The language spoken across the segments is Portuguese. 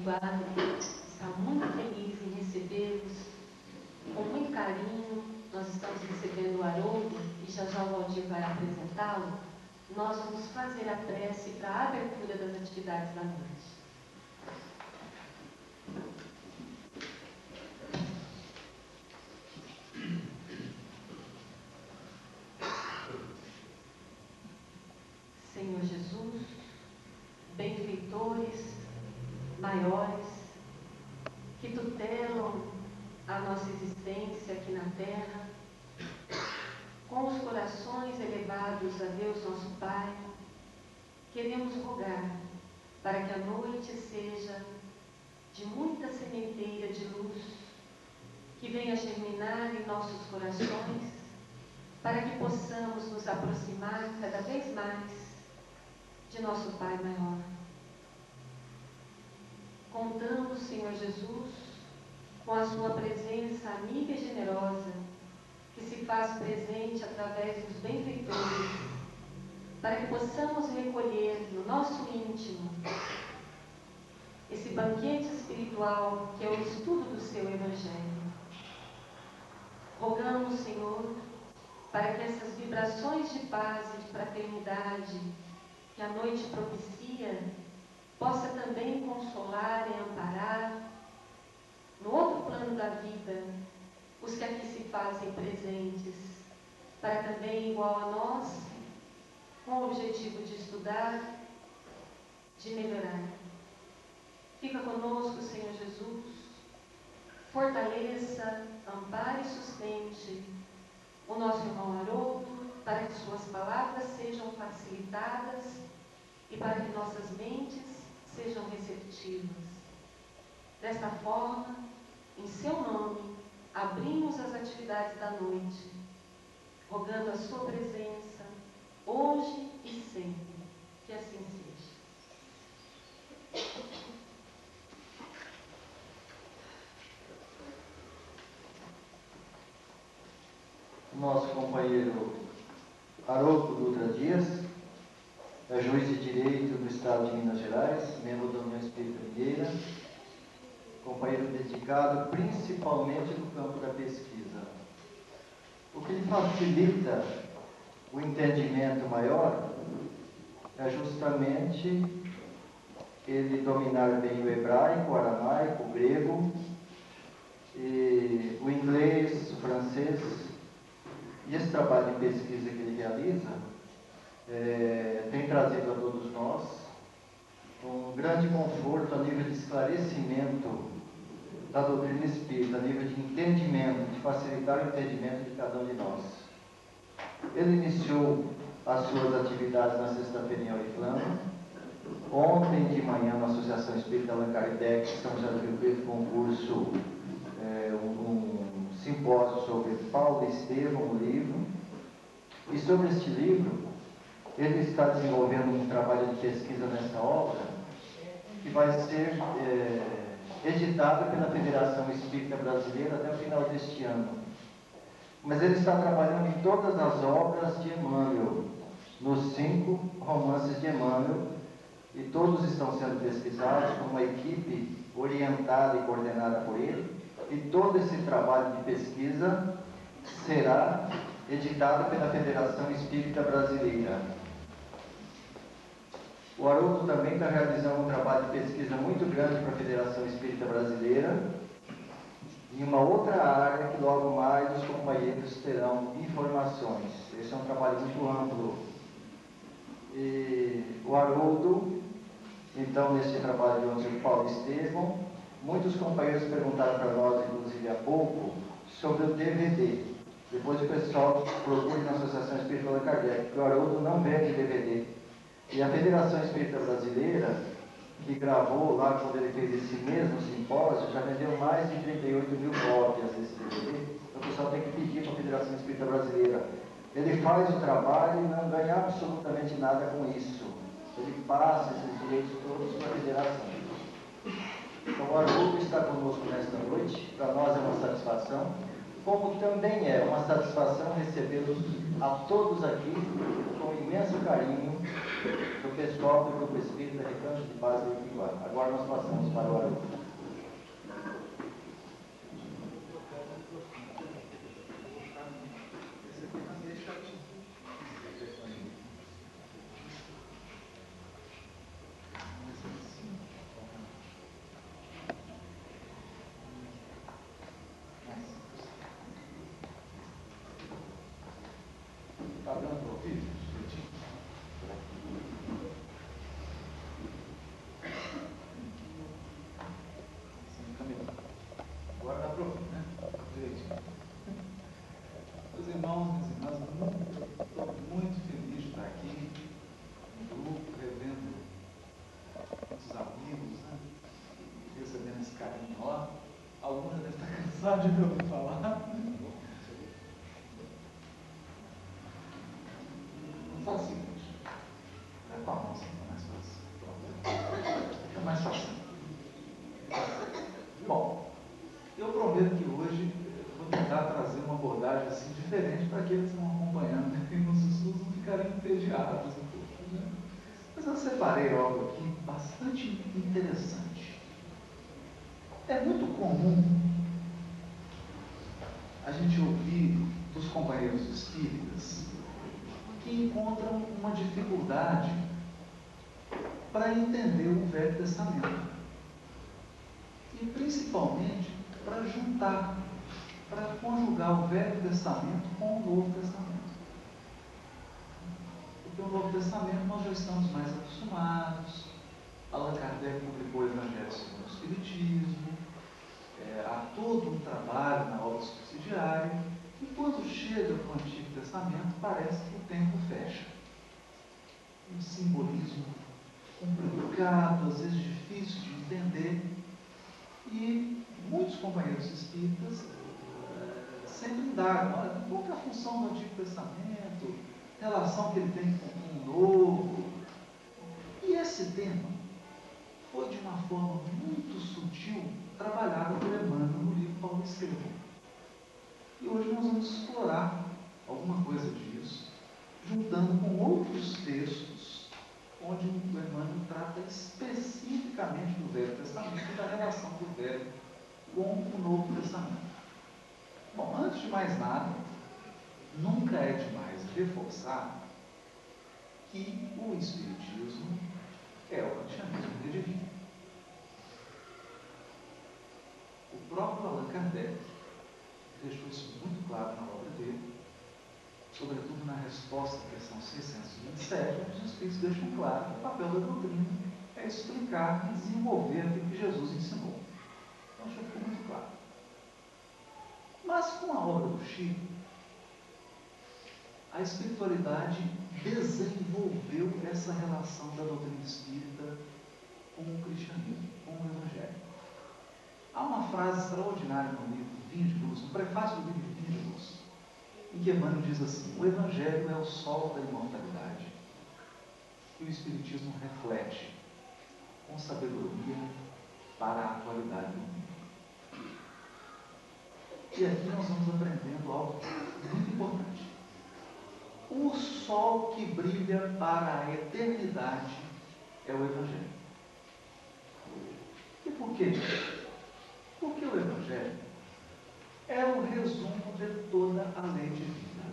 Guadalupe está muito feliz em recebê-los com muito carinho. Nós estamos recebendo o Haroldo e já já o Valdir vai apresentá-lo. Nós vamos fazer a prece para a abertura das atividades da noite. Senhor Jesus, benfeitores maiores que tutelam a nossa existência aqui na Terra, com os corações elevados a Deus nosso Pai, queremos rogar para que a noite seja de muita sementeira de luz, que venha germinar em nossos corações, para que possamos nos aproximar cada vez mais de nosso Pai maior. Contamos, Senhor Jesus, com a sua presença amiga e generosa, que se faz presente através dos benfeitores, para que possamos recolher no nosso íntimo esse banquete espiritual que é o estudo do seu Evangelho. Rogamos, Senhor, para que essas vibrações de paz e de fraternidade que a noite propicia, possa também consolar e amparar no outro plano da vida os que aqui se fazem presentes, para também, igual a nós, com o objetivo de estudar, de melhorar. Fica conosco, Senhor Jesus, fortaleça, ampare e sustente o nosso irmão Haroldo, para que suas palavras sejam facilitadas e para que nossas mentes sejam receptivas. Desta forma, em seu nome, abrimos as atividades da noite, rogando a sua presença, hoje e sempre. Que assim seja. Nosso companheiro Haroldo Dutra Dias é juiz de Direito do Estado de Minas Gerais, membro da União Espírita Mineira, companheiro dedicado principalmente no campo da pesquisa. O que lhe facilita o entendimento maior é justamente ele dominar bem o hebraico, o aramaico, o grego, e o inglês, o francês. E esse trabalho de pesquisa que ele realiza tem trazido a todos nós um grande conforto a nível de esclarecimento da doutrina espírita, a nível de entendimento, de facilitar o entendimento de cada um de nós. Ele iniciou as suas atividades na sexta-feira em Oriflama. Ontem de manhã, na Associação Espírita Allan Kardec, São José do Rio Preto, concurso, um simpósio sobre Paulo e Estevão, o livro. E sobre este livro, ele está desenvolvendo um trabalho de pesquisa nessa obra, que vai ser editada pela Federação Espírita Brasileira até o final deste ano. Mas ele está trabalhando em todas as obras de Emmanuel, nos 5 romances de Emmanuel, e todos estão sendo pesquisados com uma equipe orientada e coordenada por ele, e todo esse trabalho de pesquisa será editado pela Federação Espírita Brasileira. O Haroldo também está realizando um trabalho de pesquisa muito grande para a Federação Espírita Brasileira, em uma outra área que logo mais os companheiros terão informações. Esse é um trabalho muito amplo. E o Haroldo, então, nesse trabalho de ontem, o Paulo Estevão, muitos companheiros perguntaram para nós, inclusive há pouco, sobre o DVD. Depois o pessoal procure na Associação Espírita Allan Kardec, porque o Haroldo não vende DVD. E a Federação Espírita Brasileira, que gravou lá quando ele fez esse mesmo simpósio, já vendeu mais de 38 mil cópias desse DVD. Então o pessoal tem que pedir para a Federação Espírita Brasileira. Ele faz o trabalho e não ganha absolutamente nada com isso. Ele passa esses direitos todos para a Federação. Então o Haroldo está conosco nesta noite, para nós é uma satisfação, como também é uma satisfação recebê-los a todos aqui com imenso carinho do pessoal do Grupo Espírita Recanto de Paz e Igual. Agora nós passamos para o Haroldo. Está dando para ouvir? Agora dá para ouvir, né? Direitinho. Meus irmãos, minhas irmãs, estou muito feliz de estar aqui no grupo, revendo muitos amigos, né? Recebendo esse carinho enorme. Alguns devem estar cansados de me ouvir falar. Faz o seguinte, com a mão assim, é mais fácil. Fica mais fácil. Bom, eu prometo que hoje eu vou tentar trazer uma abordagem assim diferente para aqueles que estão acompanhando e nos estudos não ficarem entediados um pouco, né? Mas eu separei algo aqui bastante interessante. É muito comum a gente ouvir dos companheiros espíritas que encontram uma dificuldade para entender o Velho Testamento. E principalmente para juntar, para conjugar o Velho Testamento com o Novo Testamento. Porque o Novo Testamento nós já estamos mais acostumados. Allan Kardec publicou o Evangelho segundo o Espiritismo, há todo um trabalho na obra subsidiária. E quando chega para o Antigo Testamento, parece que o tempo fecha. Um simbolismo complicado, às vezes difícil de entender. E muitos companheiros espíritas sempre indagam, olha, qual é a função do Antigo Testamento, a relação que ele tem com o Novo. E esse tema foi de uma forma muito sutil trabalhado por Emmanuel no livro Paulo Escreveu. E hoje nós vamos explorar alguma coisa disso, juntando com outros textos, onde o Emmanuel trata especificamente do Velho Testamento e da relação do Velho com o Novo Testamento. Bom, antes de mais nada, nunca é demais reforçar que o Espiritismo é o cristianismo redivino. O próprio Allan Kardec deixou isso muito claro na obra dele, sobretudo na resposta à questão 627, onde os Espíritos deixam claro que o papel da doutrina é explicar e desenvolver aquilo que Jesus ensinou. Então, isso ficou muito claro. Mas, com a obra do Chico, a espiritualidade desenvolveu essa relação da doutrina espírita com o cristianismo, com o Evangelho. Há uma frase extraordinária no livro Vinho de Luz, no prefácio do livro Vinho de Luz, em que Emmanuel diz assim: o Evangelho é o sol da imortalidade que o Espiritismo reflete com sabedoria para a atualidade do mundo. E aqui nós vamos aprendendo algo muito importante. O sol que brilha para a eternidade é o Evangelho. E por que isso? Porque o Evangelho é o resumo de toda a lei divina.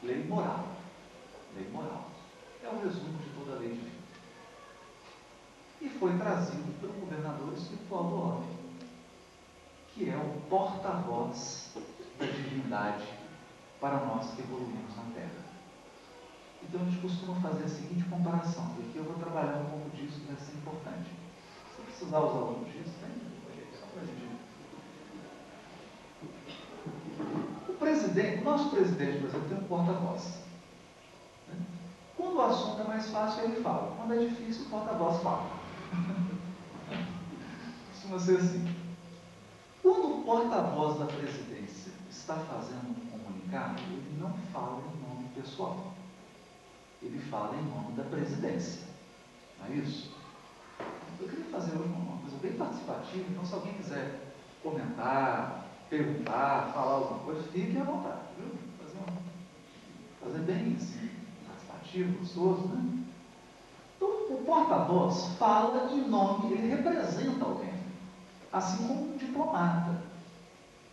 Lei moral. Lei moral. É o resumo de toda a lei divina. E foi trazido pelo governador espiritual do homem, que é o porta-voz da divindade para nós que evoluímos na Terra. Então a gente costuma fazer a seguinte comparação, e aqui eu vou trabalhar um pouco disso, que vai ser importante. Se precisar usar o disso, tem só para a gente. O presidente, o nosso presidente, por exemplo, tem um porta-voz. Quando o assunto é mais fácil, ele fala. Quando é difícil, o porta-voz fala. Costuma ser assim. Quando o porta-voz da presidência está fazendo um comunicado, ele não fala em nome pessoal. Ele fala em nome da presidência. Não é isso? Eu queria fazer hoje uma coisa bem participativa, então se alguém quiser comentar, perguntar, falar alguma coisa, fique à vontade, viu? Fazer bem assim, participativo. aplicativo, gostoso, né? Então, o porta-voz fala em nome, ele representa alguém. Assim como um diplomata.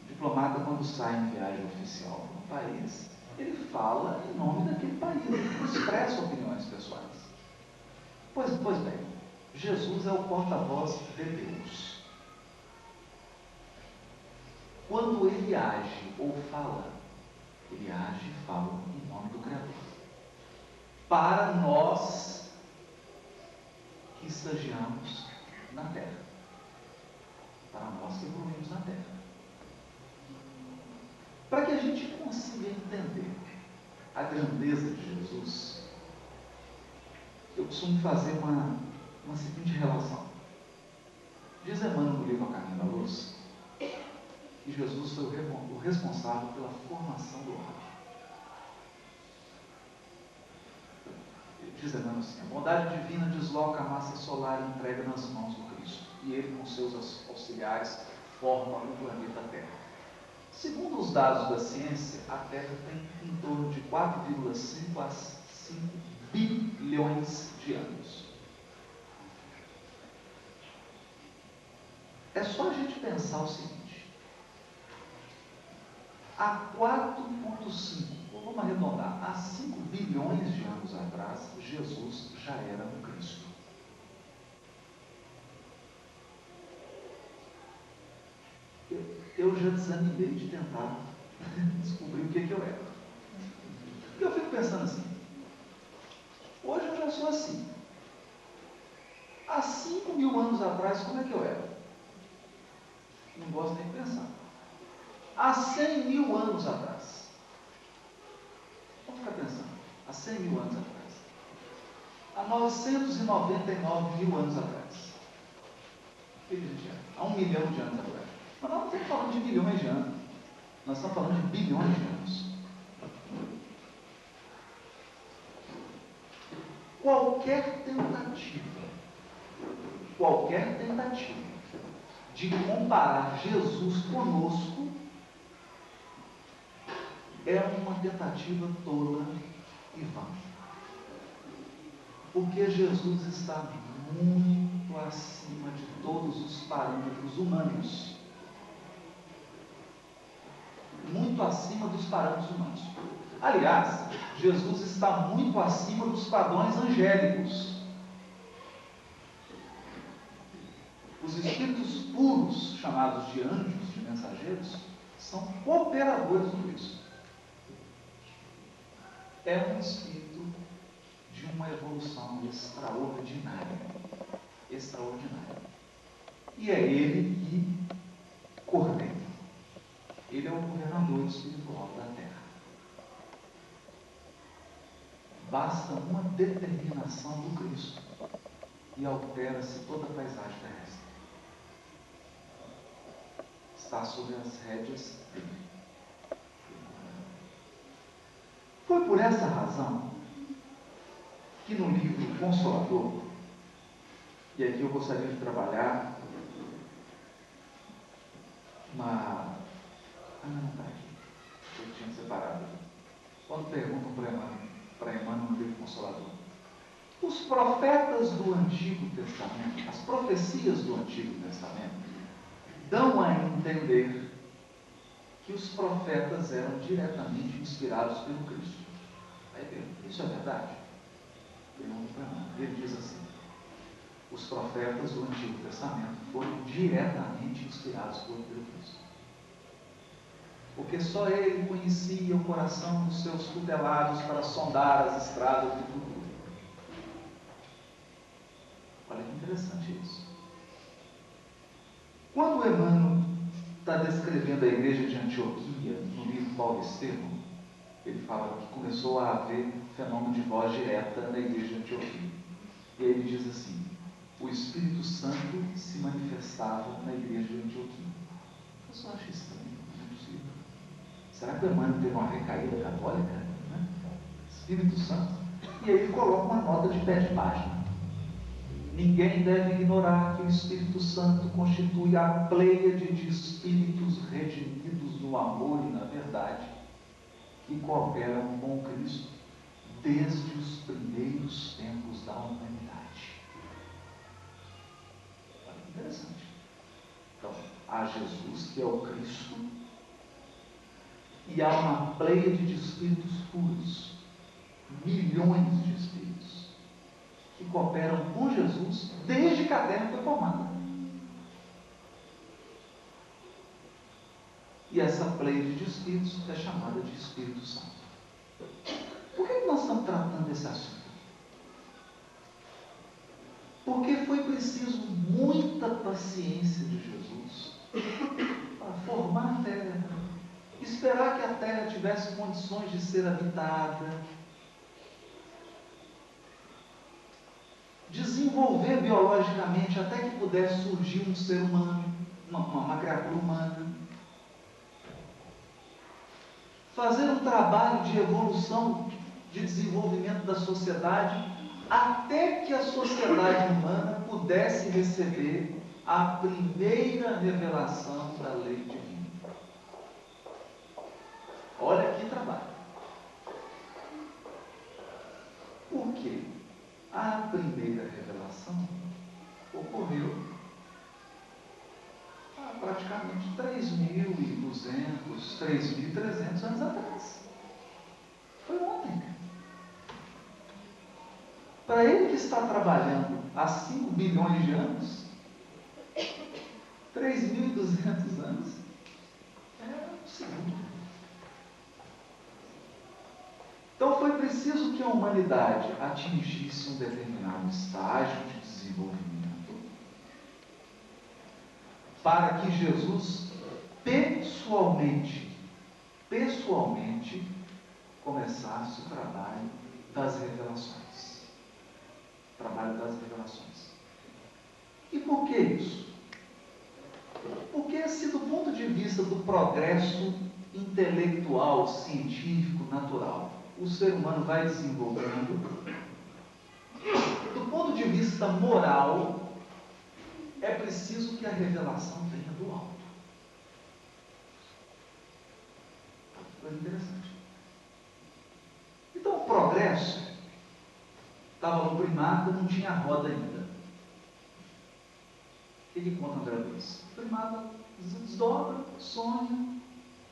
O diplomata, quando sai em viagem oficial para um país, ele fala em nome daquele país, ele não expressa opiniões pessoais. Pois bem, Jesus é o porta-voz de Deus. Quando ele age ou fala, ele age e fala em nome do Criador. Para nós que estagiamos na Terra. Para nós que evoluímos na Terra. Para que a gente consiga entender a grandeza de Jesus, eu costumo fazer uma seguinte relação. Diz Emmanuel no livro A Caminho da Luz, que Jesus foi o responsável pela formação do homem. Diz Emmanuel assim: a bondade divina desloca a massa solar e entrega nas mãos do Cristo, e ele com seus auxiliares forma o planeta Terra. Segundo os dados da ciência, a Terra tem em torno de 4,5 a 5 bilhões de anos. É só a gente pensar o seguinte: há 4,5, vamos arredondar, há 5 bilhões de anos atrás, Jesus já era o Cristo. Eu já desanimei de tentar descobrir o que eu era. E eu fico pensando assim, hoje eu já sou assim. Há 5.000 anos atrás, como é que eu era? Não gosto nem de pensar. Há 100.000 anos atrás. Vamos ficar pensando. Há 100.000 anos atrás. Há 999.000 anos atrás. O que a gente era? Há 1 milhão de anos atrás. Mas nós não estamos falando de milhões de anos. Nós estamos falando de bilhões de anos. Qualquer tentativa de comparar Jesus conosco é uma tentativa tola e vã. Porque Jesus está muito acima de todos os parâmetros humanos. Muito acima dos parâmetros humanos. Aliás, Jesus está muito acima dos padrões angélicos. Os espíritos puros, chamados de anjos, de mensageiros, são cooperadores do Cristo. É um espírito de uma evolução extraordinária. Extraordinária. E é ele que coordena. Ele é o governador espiritual da Terra. Basta uma determinação do Cristo e altera-se toda a paisagem terrestre. Está sob as rédeas dele. Foi por essa razão que no livro Consolador, e aqui eu gostaria de trabalhar na... não está aqui. Eu tinha separado. Quando perguntam para Emmanuel no livro Consolador, os profetas do Antigo Testamento, as profecias do Antigo Testamento, dão a entender que os profetas eram diretamente inspirados pelo Cristo. Aí, isso é verdade? Ele diz assim: os profetas do Antigo Testamento foram diretamente inspirados pelo Cristo. Porque só ele conhecia o coração dos seus tutelados para sondar as estradas do futuro. Olha que interessante isso. Quando Emmanuel está descrevendo a igreja de Antioquia, no livro Paulo Estevam, ele fala que começou a haver fenômeno de voz direta na igreja de Antioquia. E aí ele diz assim: o Espírito Santo se manifestava na igreja de Antioquia. Eu só acho estranho, não é possível. Será que o Emmanuel teve uma recaída católica? Né? Espírito Santo. E aí ele coloca uma nota de pé de página. Ninguém deve ignorar que o Espírito Santo constitui a pleiade de espíritos redimidos no amor e na verdade, que cooperam com o Cristo, desde os primeiros tempos da humanidade. Olha que interessante. Então, há Jesus, que é o Cristo, e há uma pleiade de espíritos puros, milhões de espíritos, que cooperam com Jesus desde que a Terra foi formada. E essa pleiade de espíritos é chamada de Espírito Santo. Por que nós estamos tratando desse assunto? Porque foi preciso muita paciência de Jesus para formar a Terra, esperar que a Terra tivesse condições de ser habitada, desenvolver biologicamente até que pudesse surgir um ser humano, uma criatura humana, fazer um trabalho de evolução, de desenvolvimento da sociedade, até que a sociedade humana pudesse receber a primeira revelação da lei divina. Olha que trabalho. Por quê? A primeira revelação ocorreu há praticamente 3.200, 3.300 anos atrás. Foi ontem. Para ele que está trabalhando há 5 bilhões de anos, 3.200 anos é um segundo. Então foi preciso que a humanidade atingisse um determinado estágio de desenvolvimento para que Jesus pessoalmente começasse o trabalho das revelações. E por que isso? Porque se do ponto de vista do progresso intelectual, científico, natural, o ser humano vai desenvolvendo, do ponto de vista moral, é preciso que a revelação venha do alto. Coisa interessante. Então o progresso estava no primata, não tinha roda ainda. O que conta André Luiz? O primata desdobra, sonha,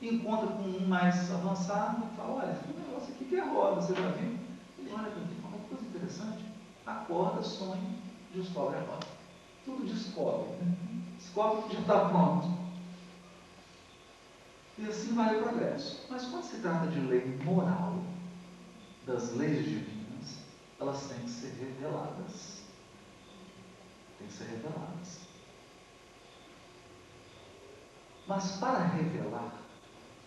encontra com um mais avançado e fala: olha, tem um negócio aqui que é roda, você já viu? Ele olha para mim e fala: uma coisa interessante, acorda, sonha, descobre a roda. Tudo descobre, né? Descobre que já está pronto. E assim vai o progresso. Mas quando se trata de lei moral, das leis divinas, elas têm que ser reveladas. Mas para revelar,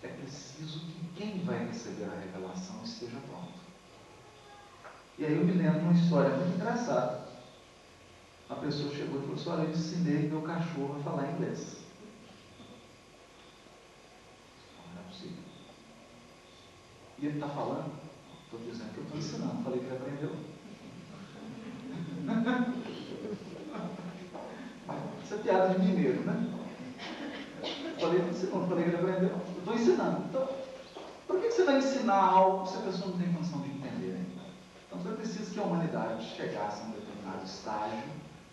é preciso que quem vai receber a revelação esteja pronto. E aí eu me lembro de uma história muito engraçada. Uma pessoa chegou e falou assim: olha, eu ensinei meu cachorro a falar inglês. Não é possível. E ele está falando? Estou dizendo que eu estou ensinando. Falei que ele aprendeu. Isso é piada de mineiro, né? Falei que ensinou, falei que ele aprendeu. Eu estou ensinando. Então, por que você vai ensinar algo se a pessoa não tem condição de entender ainda? Então foi preciso que a humanidade chegasse a um determinado estágio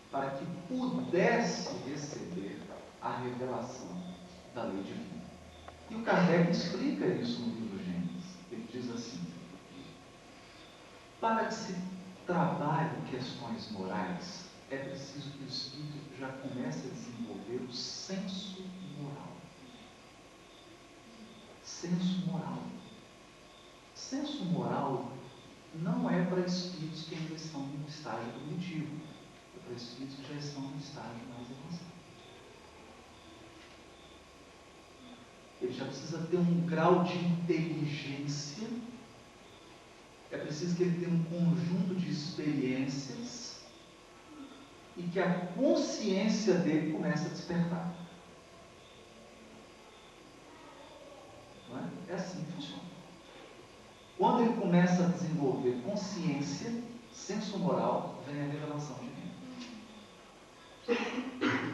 para que pudesse receber a revelação da lei divina. E o Kardec explica isso no livro Gênesis. Ele diz assim: para que se trabalhe questões morais, é preciso que o espírito já comece a desenvolver o senso moral. Senso moral não é para espíritos que ainda estão no estágio primitivo, é para espíritos que já estão no estágio mais avançado. Ele já precisa ter um grau de inteligência, é preciso que ele tenha um conjunto de experiências e que a consciência dele comece a despertar. Não é? É assim que funciona. Quando ele começa a desenvolver consciência, senso moral, vem a revelação divina.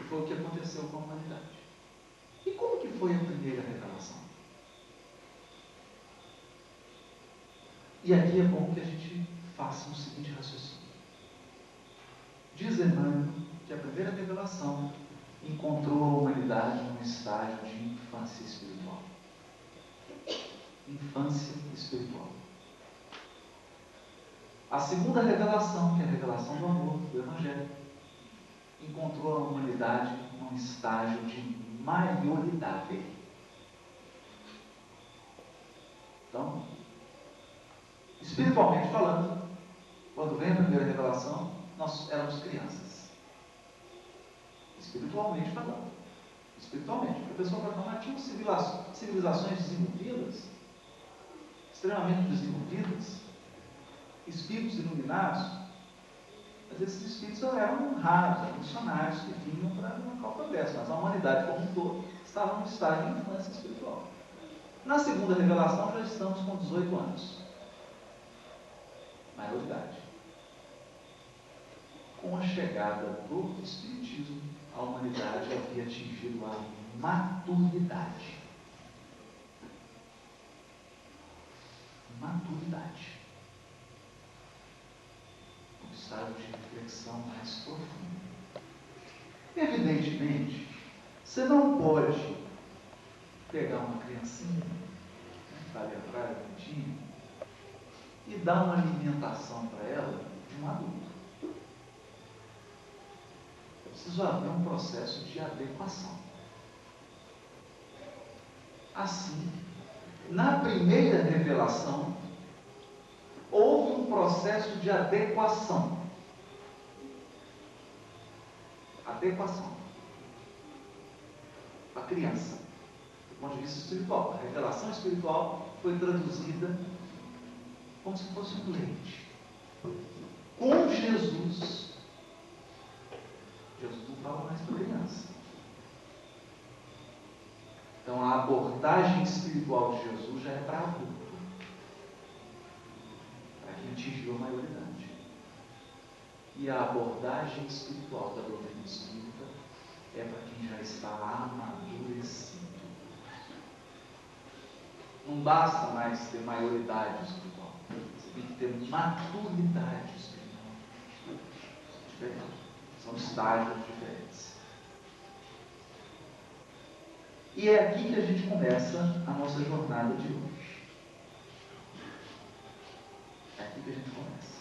Foi o que aconteceu com a humanidade. E como que foi a primeira revelação? E aqui é bom que a gente façam o seguinte raciocínio. Diz Emmanuel que a primeira revelação encontrou a humanidade num estágio de infância espiritual. Infância espiritual. A segunda revelação, que é a revelação do amor, do Evangelho, encontrou a humanidade num estágio de maioridade. Então, espiritualmente falando, quando vem a primeira revelação, nós éramos crianças. Espiritualmente falando. Espiritualmente, porque a pessoa vai falar, tinham civilizações desenvolvidas, extremamente desenvolvidas, espíritos iluminados, mas esses espíritos eram raros, eram missionários que vinham para marcar o progresso, mas a humanidade como um todo estava no estágio de infância espiritual. Na segunda revelação já estamos com 18 anos. Maioridade. Com a chegada do Espiritismo, a humanidade havia atingido a maturidade. Maturidade. Um estado de reflexão mais profundo. Evidentemente, você não pode pegar uma criancinha, que está ali atrás, bonitinha, e dar uma alimentação para ela de um adulto. É preciso haver um processo de adequação. Assim, na primeira revelação, houve um processo de adequação. Adequação. A criança, do ponto de vista espiritual. A revelação espiritual foi traduzida como se fosse um leite. Com Jesus, Jesus não fala mais para a criança. Então a abordagem espiritual de Jesus já é para adulto, para quem atingiu a maioridade. E a abordagem espiritual da doutrina espírita é para quem já está amadurecido. Não basta mais ter maioridade espiritual, você tem que ter maturidade espiritual. Diferente. São estágios diferentes. E é aqui que a gente começa a nossa jornada de hoje. É aqui que a gente começa.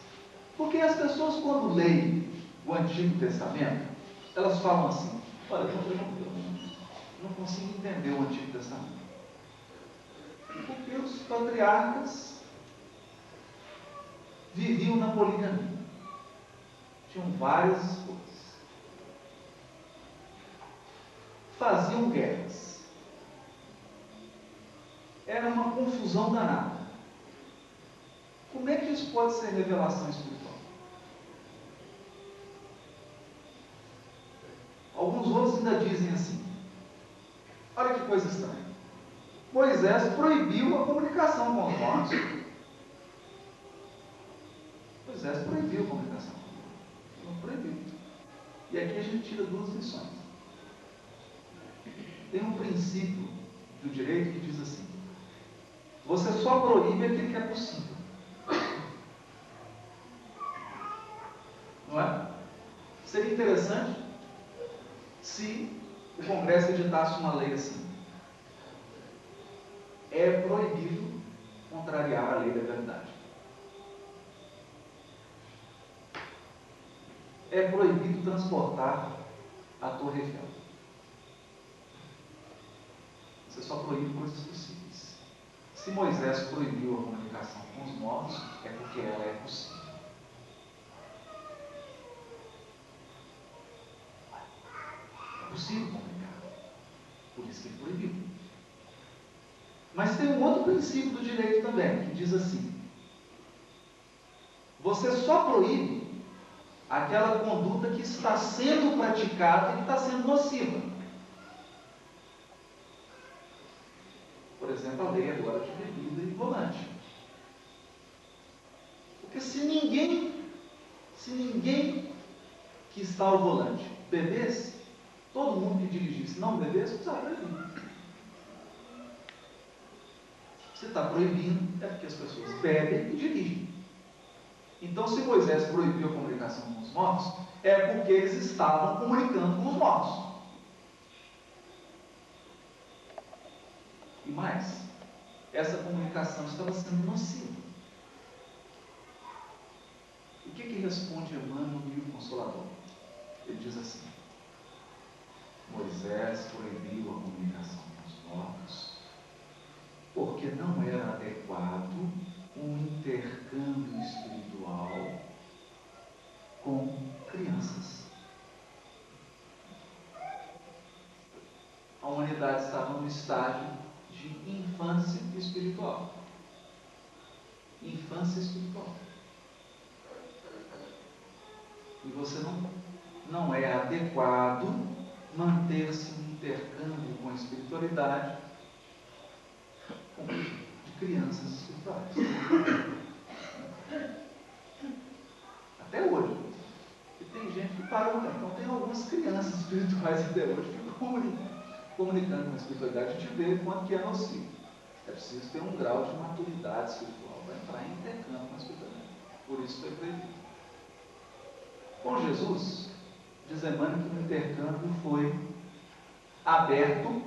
Porque as pessoas, quando leem o Antigo Testamento, elas falam assim: olha, eu não consigo entender o Antigo Testamento. Porque os patriarcas viviam na poligamia. Tinham várias esposas. Faziam guerras. Era uma confusão danada. Como é que isso pode ser revelação espiritual? Alguns outros ainda dizem assim: olha que coisa estranha. Moisés proibiu a comunicação com os mortos. Moisés proibiu a comunicação. Não proibiu. E aqui a gente tira duas lições. Tem um princípio do direito que diz assim: você só proíbe aquilo que é possível. Não é? Seria interessante se o Congresso editasse uma lei assim: é proibido contrariar a lei da gravidade. É proibido transportar a Torre Eiffel. Você só proíbe coisas possíveis. Se Moisés proibiu a comunicação com os mortos, é porque ela é possível. É possível comunicar. Por isso que ele proibiu. Mas tem um outro princípio do direito também, que diz assim: você só proíbe aquela conduta que está sendo praticada e que está sendo nociva. Por exemplo, a lei agora de bebida e volante. Porque se ninguém que está ao volante bebesse, todo mundo que dirigisse não bebesse, precisava proibir. Se está proibindo, é porque as pessoas bebem e dirigem. Então, se Moisés proibiu a comunicação com os mortos, é porque eles estavam comunicando com os mortos. E mais, essa comunicação estava sendo nociva. O que responde Emmanuel no livro Consolador? Ele diz assim: Moisés proibiu a comunicação com os mortos porque não era adequado um intercâmbio espiritual com crianças. A humanidade estava num estágio de infância espiritual. Infância espiritual. E você não é adequado manter-se um intercâmbio com a espiritualidade de crianças espirituais. Até hoje. E tem gente que parou. Então tem algumas crianças espirituais até hoje que ficam comunicando com a espiritualidade. A gente vê quanto que é nocivo. É preciso ter um grau de maturidade espiritual para entrar em intercâmbio com a espiritualidade. Por isso foi proibido. Com Jesus, diz Emmanuel que o intercâmbio foi aberto,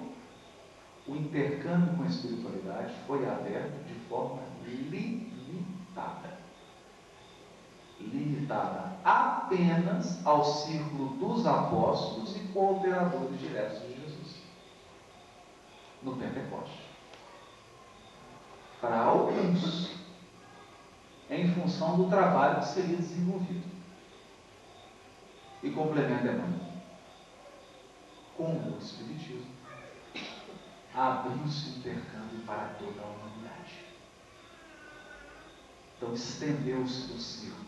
o intercâmbio com a espiritualidade foi aberto de forma limitada. Limitada apenas ao círculo dos apóstolos e cooperadores diretos de Jesus, no Pentecoste. Para alguns, em função do trabalho que seria desenvolvido. E complementa Emmanuel: com o Espiritismo, abriu-se o intercâmbio para toda a humanidade. Então estendeu-se o círculo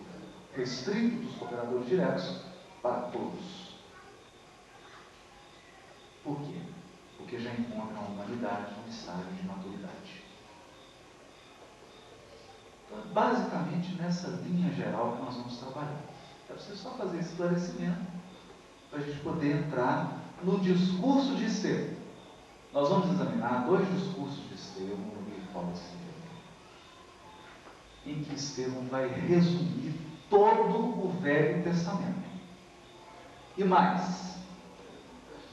restrito dos cooperadores diretos para todos. Por quê? Porque já encontra a humanidade num estágio de maturidade. Então, basicamente nessa linha geral que nós vamos trabalhar. É preciso só fazer esse esclarecimento para a gente poder entrar no discurso de Estevão. Nós vamos examinar 2 discursos de Estevão no livro Paulo Estevão, em que Estevão vai resumir todo o Velho Testamento. E mais,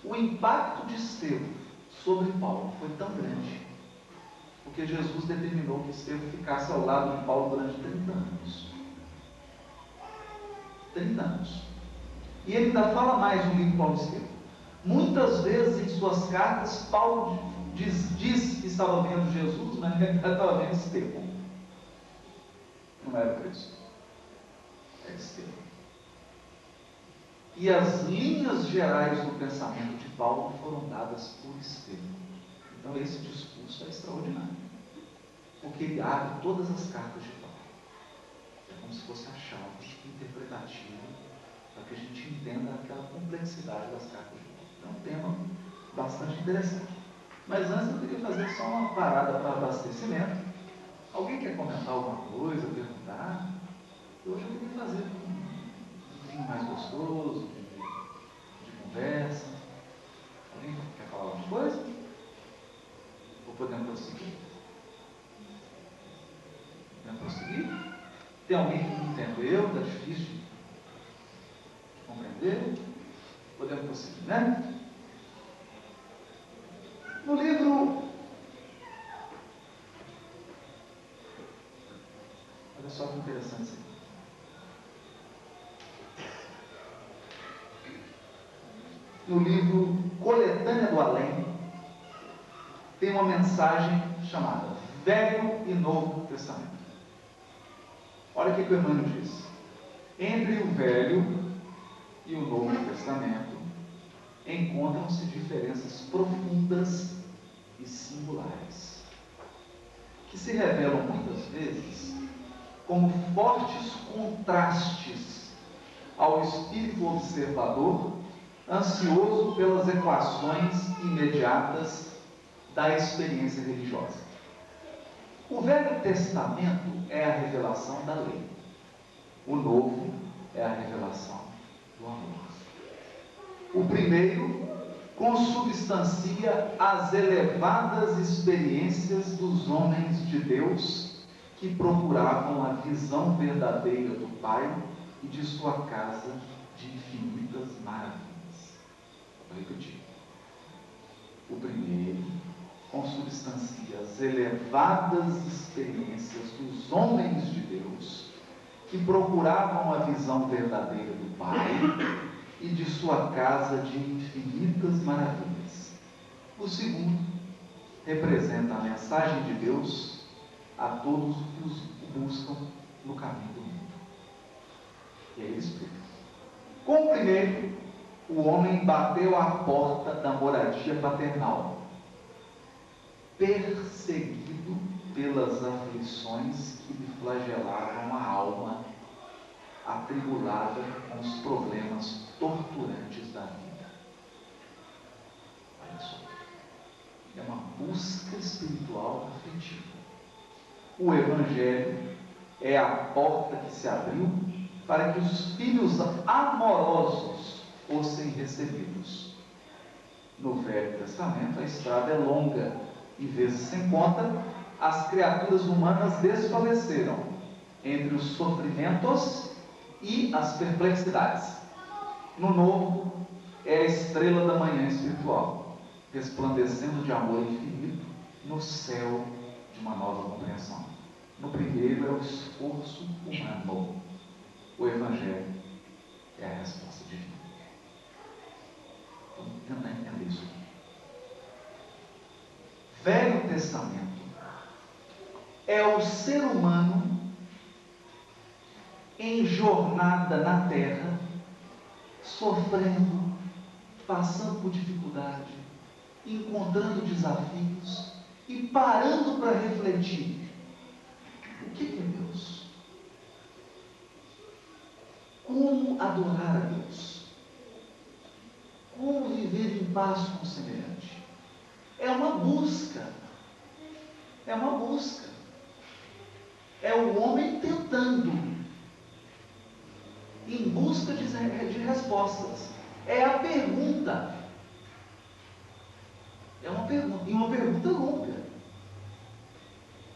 o impacto de Estevão sobre Paulo foi tão grande, porque Jesus determinou que Estevão ficasse ao lado de Paulo durante 30 anos. 30 anos. E ele ainda fala mais no livro Paulo Estevão. Muitas vezes em suas cartas, Paulo diz que estava vendo Jesus, mas na realidade estava vendo Estevão. Não era o Cristo. É Estevão. E as linhas gerais do pensamento de Paulo foram dadas por Estevão. Então esse discurso é extraordinário, porque ele abre todas as cartas de Paulo. É como se fosse a chave interpretativa para que a gente entenda aquela complexidade das cartas de Paulo. É um tema bastante interessante. Mas antes eu queria fazer só uma parada para abastecimento. Alguém quer comentar alguma coisa, perguntar? Hoje eu queria fazer um vinho mais gostoso, de conversa. Alguém quer falar alguma coisa? Ou podemos prosseguir? Podemos prosseguir? Tem alguém que não entende está difícil de compreender? Podemos prosseguir, né? No livro, olha só que interessante isso aqui. No livro Coletânea do Além, tem uma mensagem chamada Velho e Novo Testamento. Olha o que o Emmanuel diz. Entre o Velho e o Novo Testamento encontram-se diferenças profundas e singulares, que se revelam muitas vezes como fortes contrastes ao espírito observador, ansioso pelas equações imediatas da experiência religiosa. O Velho Testamento é a revelação da lei. O Novo é a revelação do amor. O primeiro consubstancia as elevadas experiências dos homens de Deus que procuravam a visão verdadeira do Pai e de sua casa de infinitas maravilhas. Vou repetir. O primeiro consubstancia as elevadas experiências dos homens de Deus que procuravam a visão verdadeira do Pai e de sua casa de infinitas maravilhas. O segundo representa a mensagem de Deus a todos que os buscam no caminho do mundo. E aí ele explica. Com o primeiro, o homem bateu à porta da moradia paternal, perseguido pelas aflições que lhe flagelavam a alma, atribulada com os problemas torturantes da vida. Olha só, é uma busca espiritual afetiva. O Evangelho é a porta que se abriu para que os filhos amorosos fossem recebidos. No Velho Testamento, a estrada é longa e, vezes sem conta, as criaturas humanas desfaleceram entre os sofrimentos e as perplexidades. No Novo, é a estrela da manhã espiritual, resplandecendo de amor infinito no céu de uma nova compreensão. No primeiro é o esforço humano. O Evangelho é a resposta divina. Vamos tentar entender isso aqui. Velho Testamento é o ser humano em jornada na terra, sofrendo, passando por dificuldade, encontrando desafios e parando para refletir. O que é Deus? Como adorar a Deus? Como viver em paz com o semelhante? É uma busca. É uma busca. É o homem tentando, em busca de respostas. É a pergunta. É uma pergunta, e uma pergunta longa.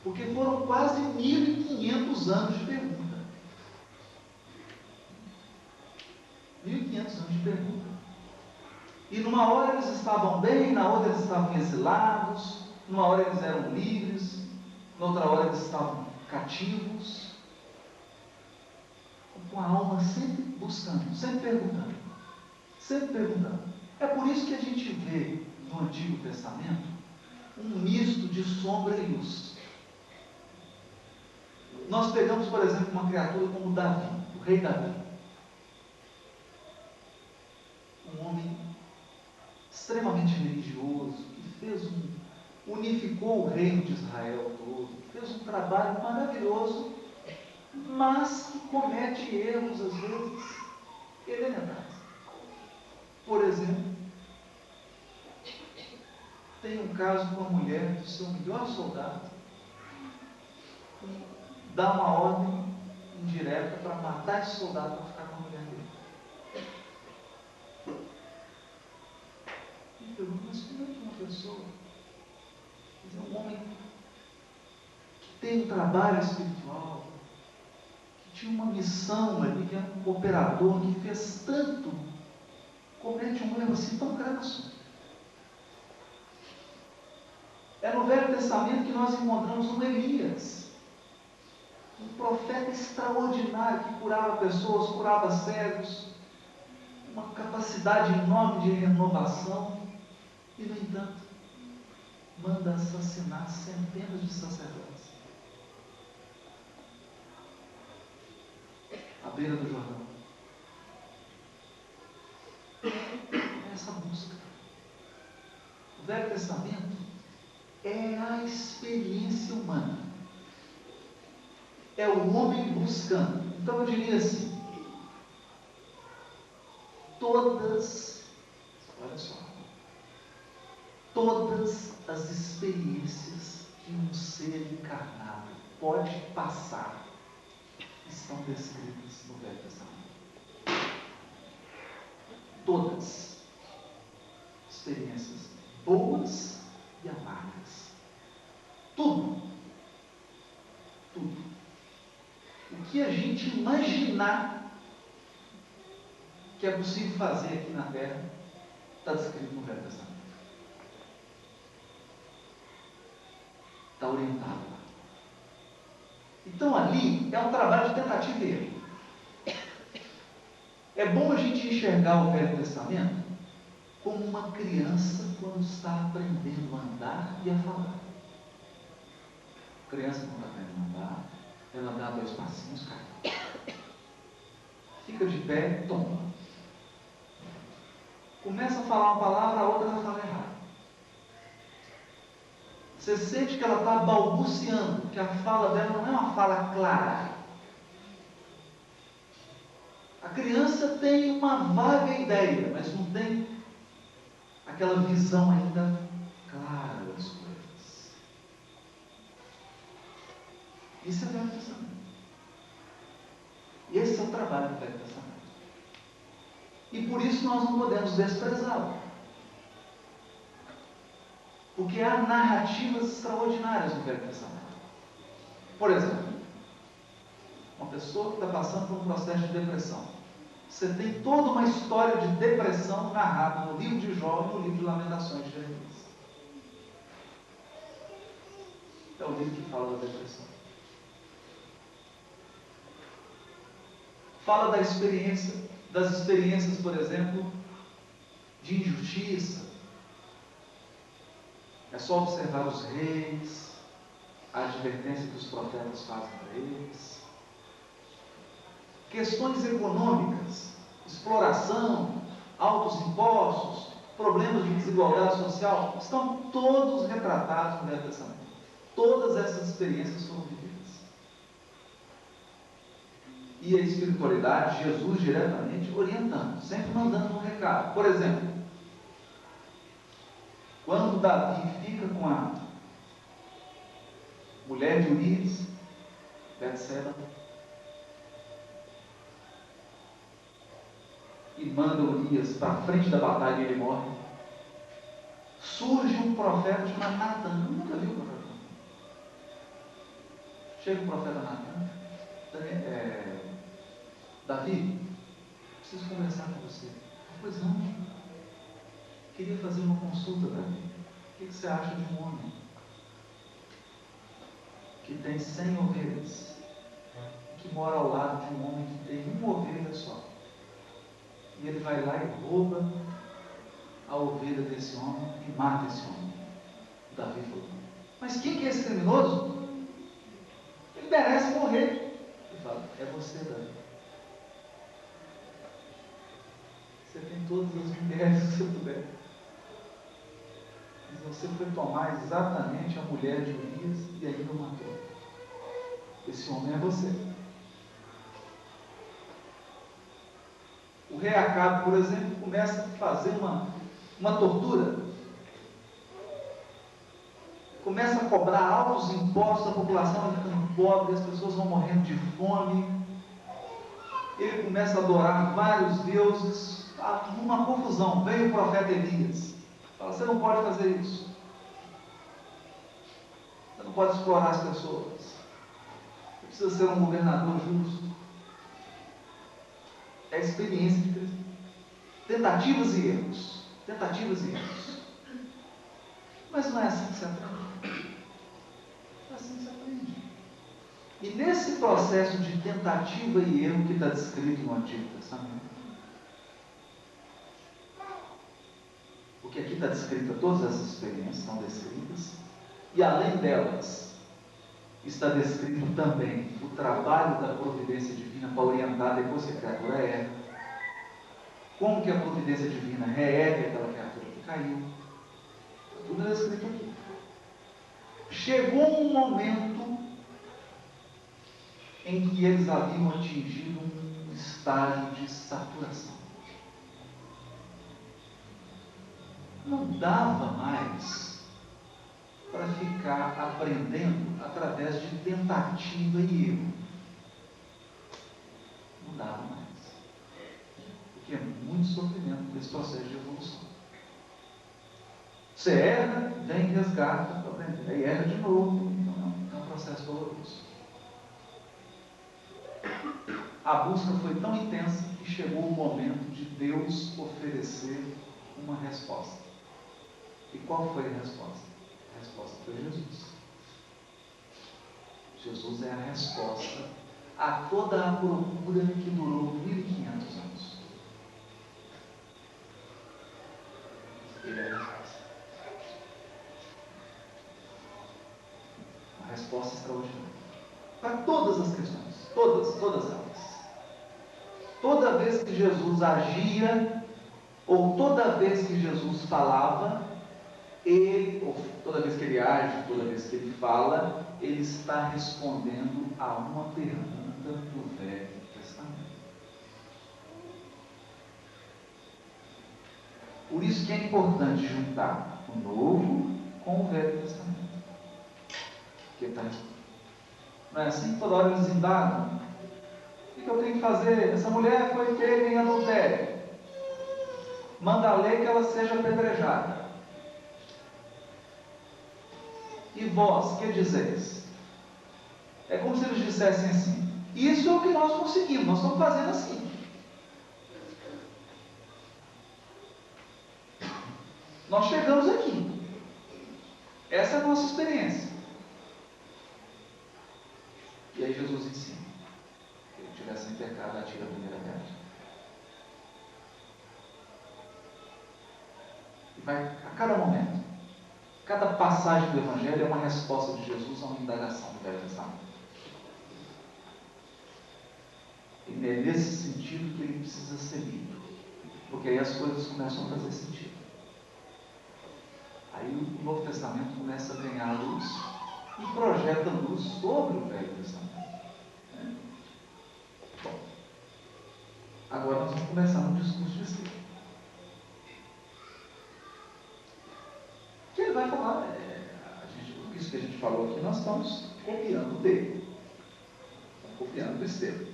Porque foram quase 1.500 anos de pergunta. 1.500 anos de pergunta. E numa hora eles estavam bem, na outra eles estavam exilados, numa hora eles eram livres, na outra hora eles estavam cativos, com a alma sempre buscando, sempre perguntando, sempre perguntando. É por isso que a gente vê no Antigo Testamento um misto de sombra e luz. Nós pegamos, por exemplo, uma criatura como Davi, o rei Davi, um homem extremamente religioso, que unificou o reino de Israel todo, fez um trabalho maravilhoso, mas que comete erros, às vezes, elementares. Por exemplo, tem um caso com a mulher do seu melhor soldado, que dá uma ordem indireta para matar esse soldado para ficar com a mulher dele. E pergunto, mas como é que uma pessoa, um homem que tem um trabalho espiritual, que tinha uma missão ali, que era um cooperador, que fez tanto, comete um erro assim tão crasso? É no Velho Testamento que nós encontramos um Elias, um profeta extraordinário que curava pessoas, curava cegos, uma capacidade enorme de renovação, e no entanto manda assassinar centenas de sacerdotes à beira do Jordão. É essa busca. O Velho Testamento é a experiência humana. É o homem buscando. Então eu diria assim, olha só, todas as experiências que um ser encarnado pode passar estão descritas no Velho Testamento. Todas. Experiências boas e amargas. Tudo. Tudo. que a gente imaginar que é possível fazer aqui na Terra, está descrito no Velho Testamento. Está orientado lá. Então ali é um trabalho de tentativa e erro. É bom a gente enxergar o Velho Testamento como uma criança quando está aprendendo a andar e a falar. A criança quando está aprendendo a andar, ela dá 2 passinhos, cai. Fica de pé, toma. Começa a falar uma palavra, a outra ela fala errado. Você sente que ela está balbuciando, que a fala dela não é uma fala clara. A criança tem uma vaga ideia, mas não tem aquela visão ainda clara das coisas. Isso é o Velho Testamento. Esse é o trabalho do Velho Testamento. E por isso nós não podemos desprezá-lo. Porque há narrativas extraordinárias no Velho Testamento. Por exemplo, uma pessoa que está passando por um processo de depressão. Você tem toda uma história de depressão narrada no livro de Jó e no livro de Lamentações de Jeremias. É o livro que fala da depressão. Fala das experiências, por exemplo, de injustiça. É só observar os reis, a advertência que os profetas fazem para eles. Questões econômicas, exploração, altos impostos, problemas de desigualdade social, estão todos retratados no Velho Testamento. Todas essas experiências foram vividas. E a espiritualidade, Jesus diretamente orientando, sempre mandando um recado. Por exemplo, quando Davi fica com a mulher de Urias, Betseba, e manda Urias para frente da batalha e ele morre, surge um profeta chamado Natan. Eu nunca vi o profeta Natan. Chega o profeta Natan, Davi, preciso conversar com você. Pois não, queria fazer uma consulta, Davi. O que você acha de um homem que tem 100 ovelhas, que mora ao lado de um homem que tem uma ovelha só? E ele vai lá e rouba a ovelha desse homem e mata esse homem. Davi falou: mas quem que é esse criminoso? Ele merece morrer. Ele fala: é você, Davi. Você tem todas as mulheres que você puder. Mas você foi tomar exatamente a mulher de Urias e ainda o matou. Esse homem é você. O rei Acabe, por exemplo, começa a fazer uma tortura. Começa a cobrar altos impostos, a população vai ficando pobre, as pessoas vão morrendo de fome. Ele começa a adorar vários deuses. Uma confusão. Veio o profeta Elias. Fala: você não pode fazer isso. Você não pode explorar as pessoas. Você precisa ser um governador justo. É a experiência de Cristo. Tentativas e erros. Tentativas e erros. Mas não é assim que se aprende. Não é assim que se aprende. E nesse processo de tentativa e erro que está descrito no Antigo Testamento, porque aqui está descrita todas essas experiências, estão descritas, e além delas, está descrito também o trabalho da providência divina para orientar depois que a criatura erra, como que a providência divina reergue aquela criatura que caiu. Tudo é descrito aqui. Chegou um momento em que eles haviam atingido um estágio de saturação. Não dava mais para ficar aprendendo através de tentativa e erro. Não dava mais. Porque é muito sofrimento nesse processo de evolução. Você erra, vem e resgata para aprender. Aí erra de novo. Então é um processo doloroso. A busca foi tão intensa que chegou o momento de Deus oferecer uma resposta. E qual foi a resposta? A resposta foi Jesus. Jesus é a resposta a toda a procura que durou 1500 anos. Ele é a resposta. Uma resposta extraordinária. Para todas as questões. Todas elas. Toda vez que Jesus agia, ou toda vez que Jesus falava, ou toda vez que ele age, toda vez que ele fala, ele está respondendo a uma pergunta do Velho Testamento. Por isso que é importante juntar o Novo com o Velho Testamento. Porque está respondendo. Não é assim? Toda hora eles indagam. O que eu tenho que fazer? Essa mulher foi pega em adultério. Manda a lei que ela seja apedrejada. E vós, que dizeis? É como se eles dissessem assim: isso é o que nós conseguimos, nós estamos fazendo assim. Nós chegamos aqui. Essa é a nossa experiência. E aí Jesus ensina: quem tiver sem pecado, atira a primeira pedra. E vai a cada momento. Cada passagem do Evangelho é uma resposta de Jesus a uma indagação do Velho Testamento. E é nesse sentido que ele precisa ser lido. Porque aí as coisas começam a fazer sentido. Aí o Novo Testamento começa a ganhar luz e projeta luz sobre o Velho Testamento. Bom, agora nós vamos começar no discurso de Estevão. Que ele vai falar, isso que a gente falou aqui, nós estamos copiando dele. Estamos copiando do Estevão.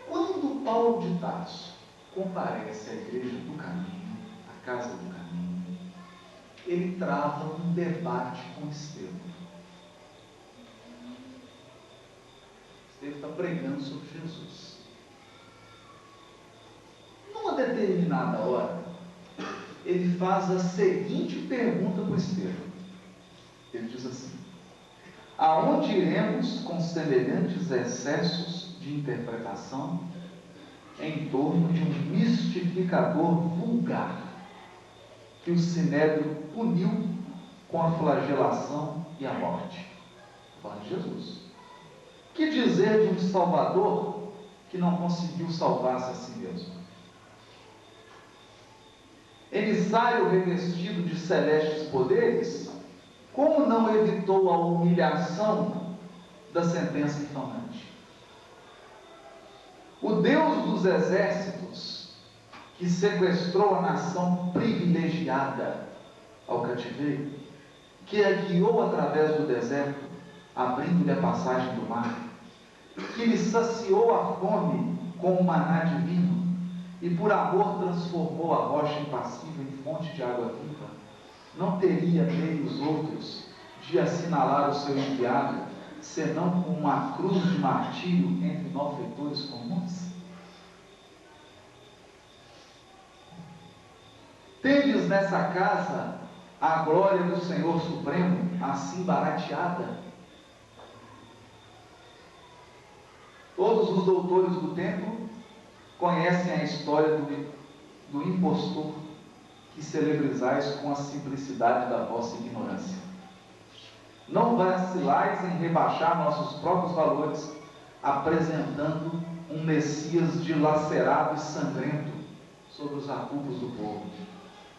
Quando Paulo de Tarso comparece à igreja do caminho, à casa do caminho, ele trava um debate com Estevão. Estevão está pregando sobre Jesus. Numa determinada hora, ele faz a seguinte pergunta para o Estevão. Ele diz assim: aonde iremos com semelhantes excessos de interpretação em torno de um mistificador vulgar que o Sinédrio puniu com a flagelação e a morte? Falando de Jesus. Que dizer de um Salvador que não conseguiu salvar-se a si mesmo? Emissário revestido de celestes poderes, como não evitou a humilhação da sentença infamante? O Deus dos exércitos, que sequestrou a nação privilegiada ao cativeiro, que a guiou através do deserto, abrindo-lhe a passagem do mar, que lhe saciou a fome com o maná divino, e por amor transformou a rocha impassível em fonte de água viva, não teria meios outros de assinalar o seu enviado, senão com uma cruz de martírio entre malfeitores comuns? Tendes nessa casa a glória do Senhor Supremo assim barateada? Todos os doutores do templo conhecem a história do impostor que celebrizais com a simplicidade da vossa ignorância. Não vacilais em rebaixar nossos próprios valores, apresentando um Messias dilacerado e sangrento sobre os apupos do povo.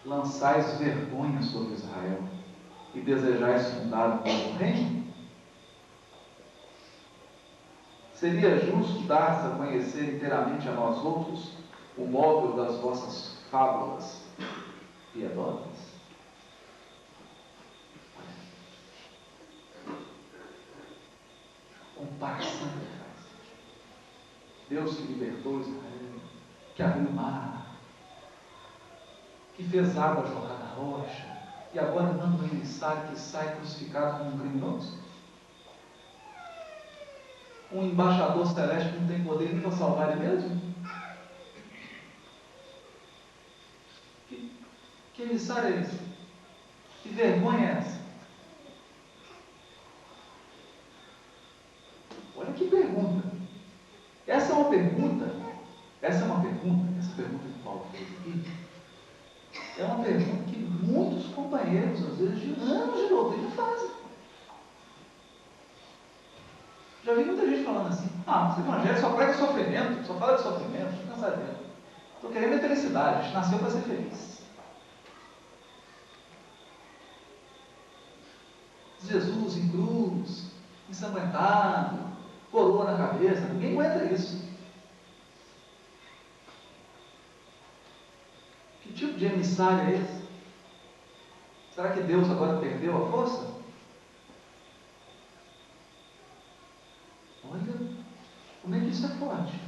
Lançais vergonha sobre Israel e desejais fundar um novo reino? Seria justo dar-se a conhecer inteiramente a nós outros o móvel das vossas fábulas piedosas? Comparação que faz. Deus que libertou Israel, que abriu o mar, que fez água jorrar da rocha, e agora manda um emissário que sai crucificado como um criminoso? um embaixador celeste que não tem poder nem para salvar ele mesmo? Que emissário é esse? Que vergonha é essa? Olha que pergunta. Essa pergunta que Paulo fez aqui, é uma pergunta que muitos companheiros, às vezes, de anos de doutrina fazem. Já vi muita gente falando assim: esse evangelho só prega sofrimento, só fala de sofrimento, estou cansado dele. Estou querendo a felicidade, a gente nasceu para ser feliz. Jesus em cruz, ensanguentado, coroa na cabeça, ninguém aguenta isso. Que tipo de emissário é esse? Será que Deus agora perdeu a força? Olha, como é que isso é forte.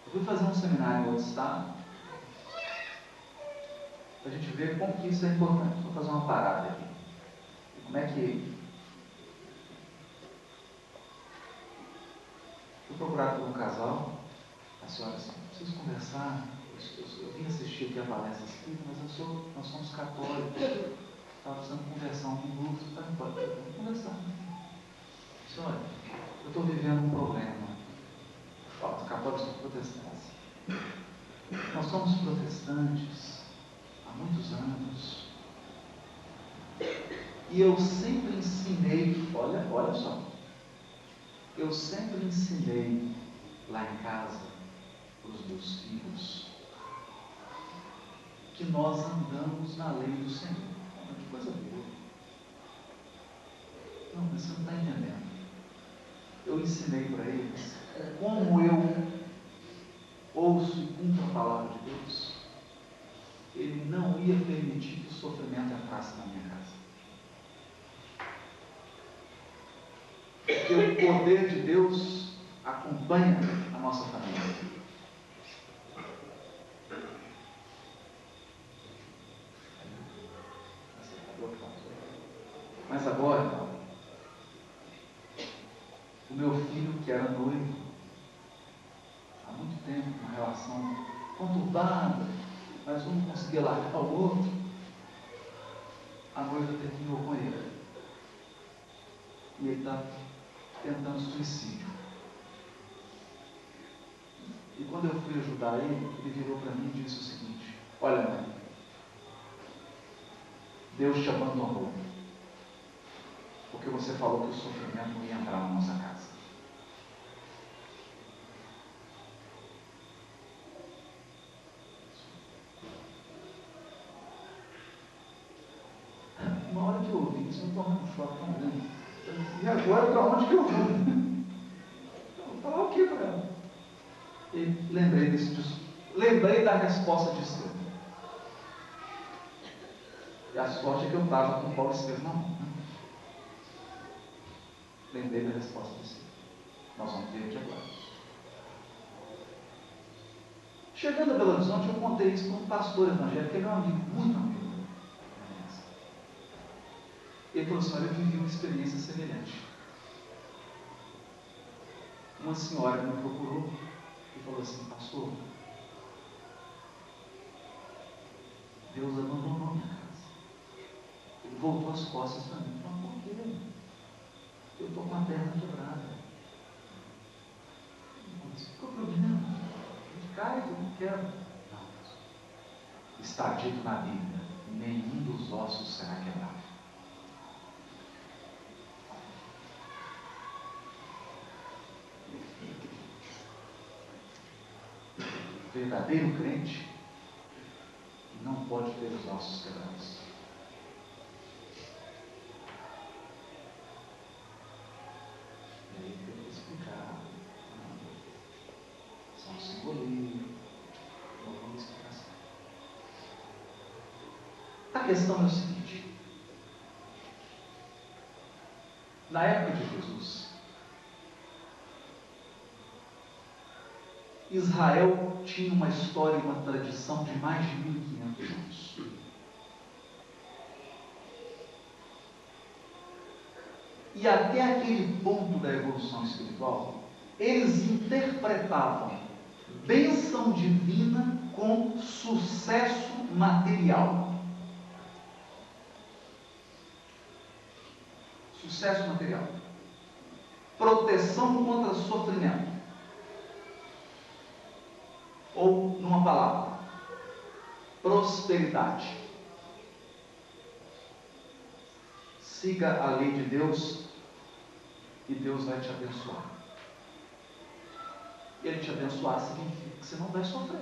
Eu fui fazer um seminário em outro estado, para a gente ver como que isso é importante. Vou fazer uma parada aqui. Como é que... Fui procurado por um casal, a senhora assim: preciso conversar, eu vim assistir aqui a palestra espírita, mas nós somos católicos, estava precisando conversar um grupo, está no pode conversar. Senhora, eu estou vivendo um problema. Os católicos são protestantes. Nós somos protestantes há muitos anos. E eu sempre ensinei, olha só, eu sempre ensinei lá em casa para os meus filhos que nós andamos na lei do Senhor. Que coisa boa. Não, mas você não está entendendo. Eu ensinei para eles como eu ouço e cumpro a palavra de Deus. Ele não ia permitir que o sofrimento entrasse na minha casa. Porque o poder de Deus acompanha a nossa família. Mas agora, o meu filho, que era noivo há muito tempo, uma relação conturbada, mas um não conseguia largar o outro, a noiva terminou com ele. E ele está tentando suicídio. E quando eu fui ajudar ele virou para mim e disse o seguinte: olha, mãe, Deus te abandonou, porque você falou que o sofrimento não ia entrar na nossa casa. Na hora que eu ouvi isso, eu estou tomando um choque tão grande. E agora, para onde que eu vou? Vou falar o que para ela? E lembrei da resposta de Estevão. E a sorte é que eu estava com o Paulo Estevão na mão. Lembrei da resposta de Estevão. Nós vamos ver aqui agora. Chegando a Belo Horizonte, eu contei isso para um pastor evangélico, que é meu amigo, muito amigo. Ele falou assim: olha, eu vivi uma experiência semelhante. Uma senhora me procurou e falou assim: pastor, Deus abandonou minha casa. Ele voltou as costas para mim. Mas por quê? Eu estou com a perna quebrada. Mas qual o problema? Cai, eu não quero. Não, está dito na Bíblia: nenhum dos ossos será quebrado. O verdadeiro crente não pode ter os ossos quebrados. E aí tem que explicar. São simbolismo. Não vamos explicar. A questão é o seguinte: na época de Jesus, Israel tinha uma história e uma tradição de mais de 1500 anos. e até aquele ponto da evolução espiritual, eles interpretavam bênção divina com sucesso material. Sucesso material. Proteção contra sofrimento. Ou, numa palavra, prosperidade. Siga a lei de Deus e Deus vai te abençoar. Ele te abençoar significa que você não vai sofrer.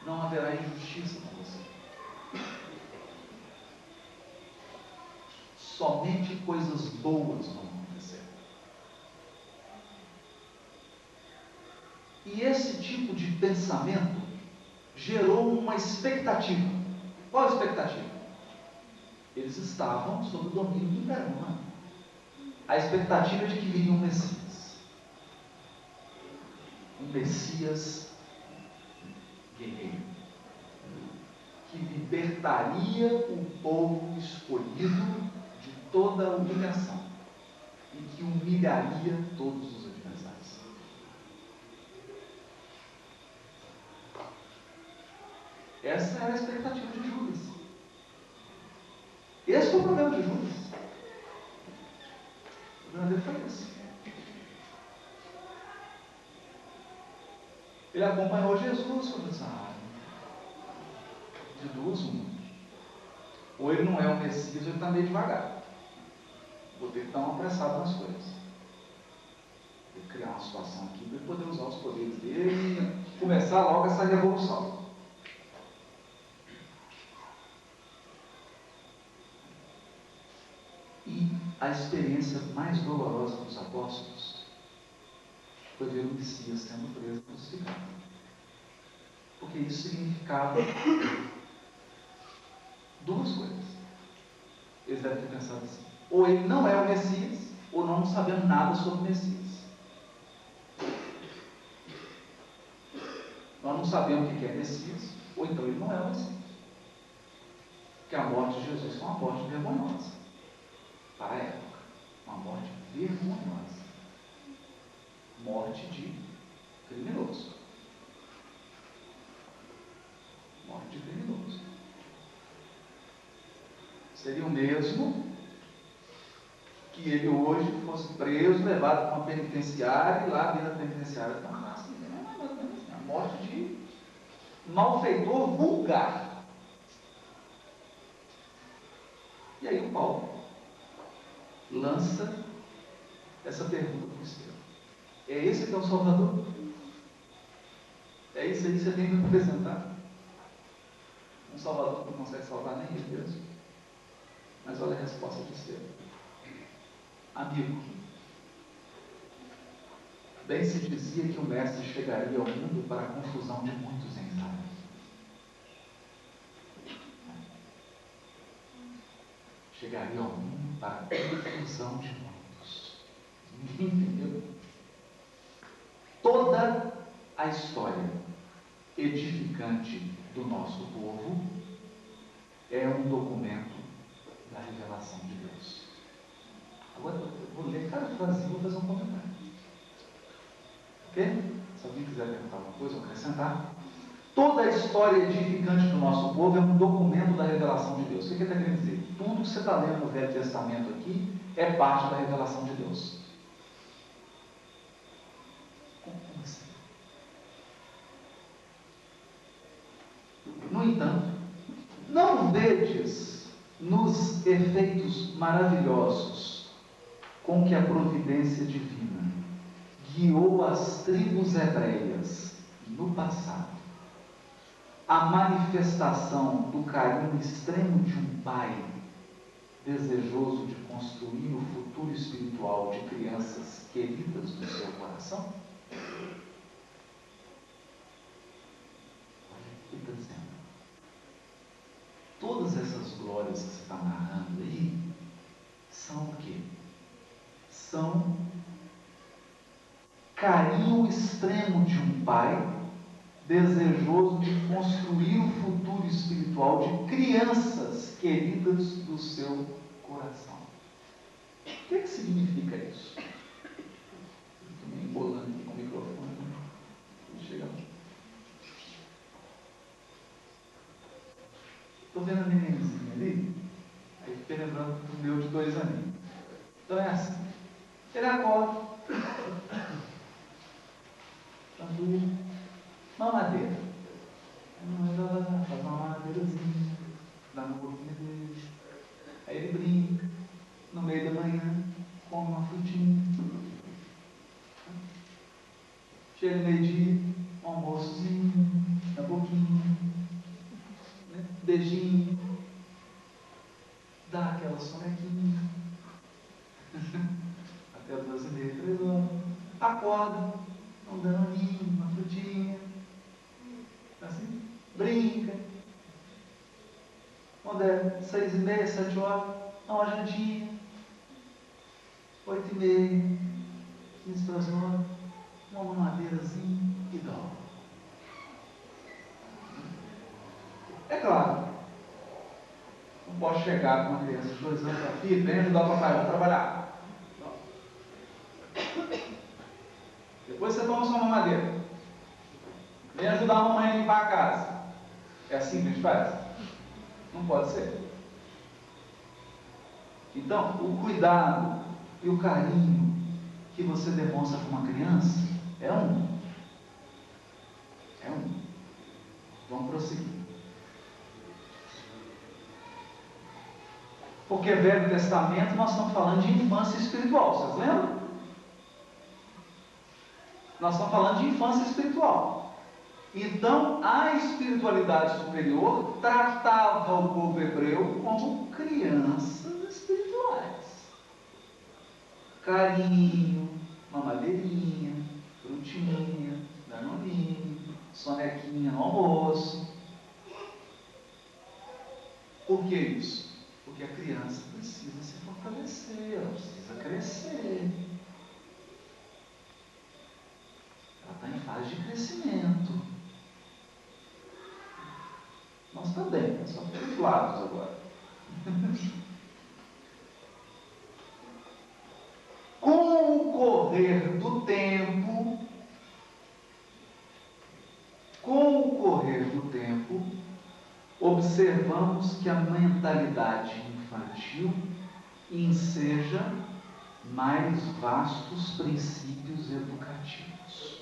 Não haverá injustiça com você. Somente coisas boas vão acontecer. E esse tipo de pensamento gerou uma expectativa. Qual a expectativa? Eles estavam sob o domínio do Império Romano. A expectativa de que viria um Messias. Um Messias guerreiro. Que libertaria o povo escolhido de toda a humilhação. E que humilharia todos os adversários. Essa era a expectativa de Judas. Esse foi o problema de Judas. O problema dele foi esse. Ele acompanhou Jesus sobre essa área. De duas, uma. Ou ele não é o Messias, ou ele está meio devagar. Vou ter que dar uma apressada nas coisas. Vou criar uma situação aqui para ele poder usar os poderes dele e começar logo essa revolução. E a experiência mais dolorosa dos apóstolos foi ver o Messias sendo preso e crucificado. Porque isso significava duas coisas. Eles devem ter pensado assim: ou ele não é o Messias, ou não sabemos nada sobre o Messias. Nós não sabemos o que é Messias, ou então ele não é o Messias. Porque a morte de Jesus foi uma morte vergonhosa. Para a época, uma morte vergonhosa. Morte de criminoso. Morte de criminoso. Seria o mesmo que ele hoje fosse preso, levado para uma penitenciária, e lá dentro da penitenciária está assim, a morte de malfeitor vulgar. E aí o Paulo lança essa pergunta para o Estevão: é esse que é o Salvador? É isso aí que você tem que apresentar? Um Salvador que não consegue salvar nem ele mesmo. Mas olha a resposta de Estevão: amigo, bem se dizia que o Mestre chegaria ao mundo para a confusão de muitos em Israel. Chegaria ao mundo para a confusão de muitos. Ninguém entendeu? Toda a história edificante do nosso povo é um documento da revelação de Deus. Agora eu vou ler cada frase e vou fazer um comentário. Ok? Se alguém quiser perguntar alguma coisa ou acrescentar. Toda a história edificante do nosso povo é um documento da revelação de Deus. O que ele está querendo dizer? Tudo que você está lendo no Velho Testamento aqui é parte da revelação de Deus. Como assim? No entanto, não vedes nos efeitos maravilhosos com que a providência divina guiou as tribos hebreias no passado a manifestação do carinho extremo de um pai desejoso de construir o futuro espiritual de crianças queridas do seu coração? Olha o que ele está dizendo. Todas essas glórias que você está narrando aí são o quê? São carinho extremo de um pai desejoso de construir o futuro espiritual de crianças queridas do seu coração. O que significa isso? Estou me embolando aqui com o microfone. Chegando. Estou vendo a nenenzinha ali, aí fiquei lembrando do meu de 2 aninhos. Então é assim, ele acorda, dando mamadeira. Aí ela faz uma mamadeirazinha, dá no boquinha dele. Aí ele brinca, no meio da manhã, come uma frutinha. Chega no meio-dia, um almoçozinho, na boquinha, né? Beijinho, dá aquela sonequinha, até 12h30, 3 horas, acorda, um danoninho, uma frutinha, assim, brinca, quando é 6h30, 7 horas, dá uma jantinha, 8h30, 15 para as 9, uma mamadeirazinha e dorme. É claro, não posso chegar com uma criança de 2 anos e falar: filho, vem ajudar o papai, vamos trabalhar. Não. Depois você toma sua mamadeira. Vem ajudar a mamãe a limpar a casa. É assim que a gente faz? Não pode ser. Então, o cuidado e o carinho que você demonstra com uma criança é um. Vamos prosseguir. Porque Velho Testamento nós estamos falando de infância espiritual, vocês lembram? Nós estamos falando de infância espiritual. Então, a espiritualidade superior tratava o povo hebreu como crianças espirituais. Carinho, mamadeirinha, frutinha, danoninho, sonequinha no almoço. Por que isso? Porque a criança precisa se fortalecer, ela precisa crescer. Ela está em fase de crescimento. Nós também, só pelos lados agora. Com o correr do tempo, observamos que a mentalidade infantil enseja mais vastos princípios educativos.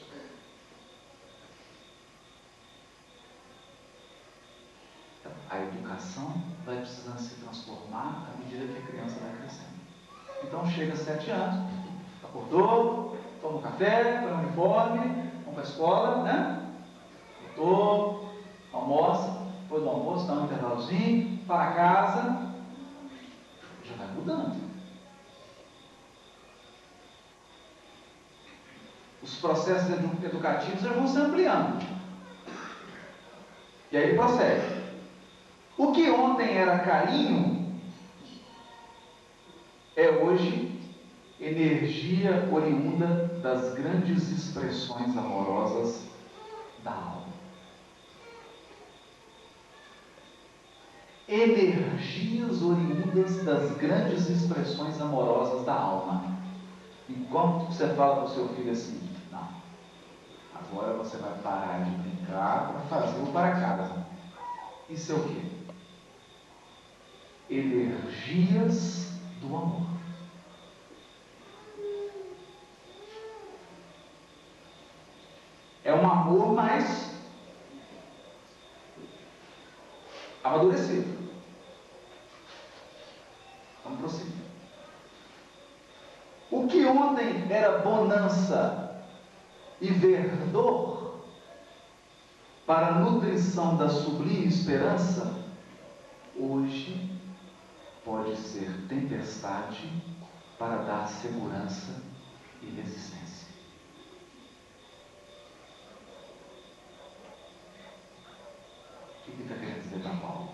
A educação vai precisando se transformar à medida que a criança vai crescendo. Então chega a 7 anos, acordou, toma um café, põe um uniforme, vamos para a escola, né? Acordou, almoça, depois do almoço dá um intervalozinho, para casa, já vai mudando. Os processos educativos já vão se ampliando. E aí prossegue. O que ontem era carinho é hoje energia oriunda das grandes expressões amorosas da alma. Energias oriundas das grandes expressões amorosas da alma. Enquanto você fala para o seu filho assim: não, agora você vai parar de brincar para fazer o para casa. Isso é o quê? Energias do amor. É um amor mais amadurecido. Vamos prosseguir. O que ontem era bonança e verdor para a nutrição da sublime esperança, hoje pode ser tempestade para dar segurança e resistência. O que ele está querendo dizer para Paulo?